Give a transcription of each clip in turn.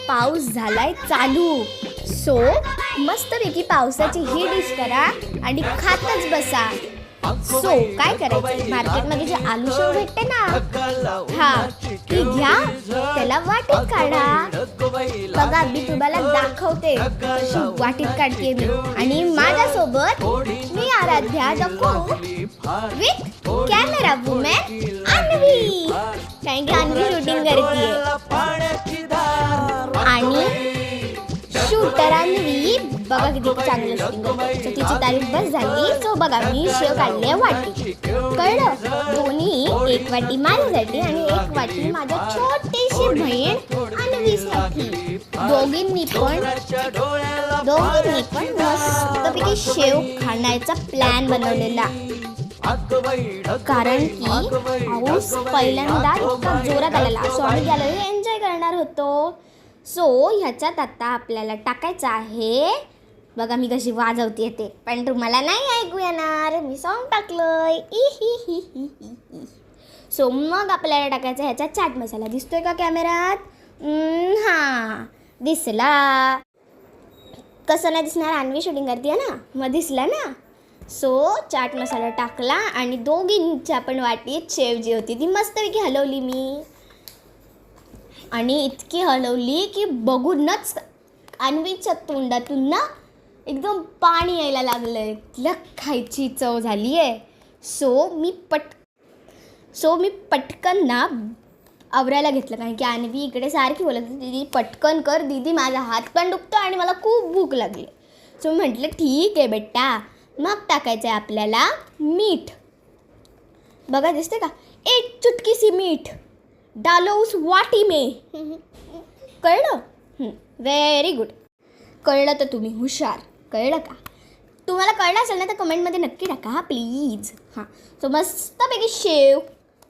पाऊस झालाय चालू. सो मस्तपैकी पावसाची ही डिश करा आणि खातच बसा. सो काय करायचं, मार्केटमध्ये जे आलू शेव भेटते ना, ती घ्या, त्याला वाटीत काढा. बघा मी तुम्हाला दाखवते कशी वाटीत काढते मी. आणि माझ्यासोबत मी Aaradhya the cook with camera woman Anvi. कारण की अन्वी शूटिंग करते आणि शूटर अन्वी बघा किती चांगलं शूटिंग करते. सो तिची तारीफ बस झाली. सो बघा मी शेव काढले वाटी, कळलं, दोन्ही एक वाटी माझ्यासाठी आणि एक वाटी माझ्या छोटीशी बहीण अन्वीसाठी. दोघींनी पण मस्तपैकी शेव खाण्याचा प्लॅन बनवलेला. कारण की पाऊस पहिल्यांदा इतका जोरात आलेला. सो आम्ही गॅलरी एन्जॉय करणार होतो. सो ह्याच्यात आता आपल्याला टाकायचं आहे, बघा मी कशी वाजवते ते, पण तुम्हाला नाही ऐकू येणार, मी सॉन्ग टाकलंय. सो मग आपल्याला टाकायचं ह्याचा चाट मसाला. दिसतोय का कॅमेरात? हां दिसला. कसं नाही दिसणार, अन्वी शूटिंग करते ना, मग दिसला ना. सो चाट मसाला टाकला आणि दोघींच्या पण वाटीत शेव जी होती ती मस्तपैकी हलवली मी. आणि इतकी हलवली की बघूनच अन्वीच्या तोंडातून ना एकदम पाणी यायला लागलंय. तिला खायची चव झाली आहे. सो मी पटकन ना आवरायला घेतलं, कारण की अन्वी इकडे सारखी बोलत होती, दीदी पटकन कर दीदी, माझा हात पण दुखतो आणि मला खूप भूक लागली. सो मी म्हटलं ठीक आहे बेटा. मग टाकायचं आहे आपल्याला मीठ. बघा दिसते का, एक चुटकी सी मीठ डालो उस वाटी में. कळलं? Very good. कळलं तर तुम्ही हुशार. कळलं का? तुम्हाला कळलं असेल ना तर कमेंटमध्ये नक्की टाका हा प्लीज. सो मस्तपैकी शेव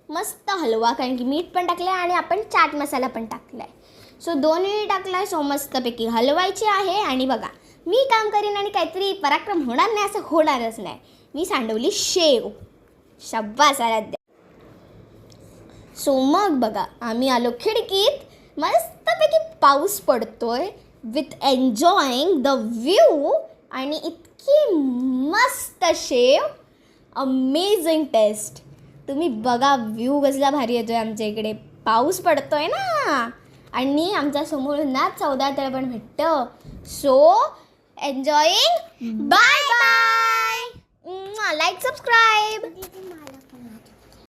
मस्त हलवा, कारण की मीठ पण टाकलं आहे आणि आपण चाट मसाला पण टाकला आहे. सो दोन्ही टाकलं आहे. सो मस्तपैकी हलवायची आहे. आणि बघा मी काम करीन आणि काहीतरी पराक्रम होणार नाही असं होणारच नाही. मी सांडवली शेव. शाब्बास आराध्या. सो मग बघा आम्ही आलो खिडकीत, मस्तपैकी पाऊस पडतोय विथ एन्जॉईंग द व्ह्यू. आणि इतकी मस्त शेव, अमेझिंग टेस्ट. तुम्ही बघा व्ह्यू कसला भारी येतोय. आमच्या इकडे पाऊस पडतोय ना आणि आमच्या समोर ना 14 तळ पण भेटतं. So enjoying. Bye bye. Like subscribe.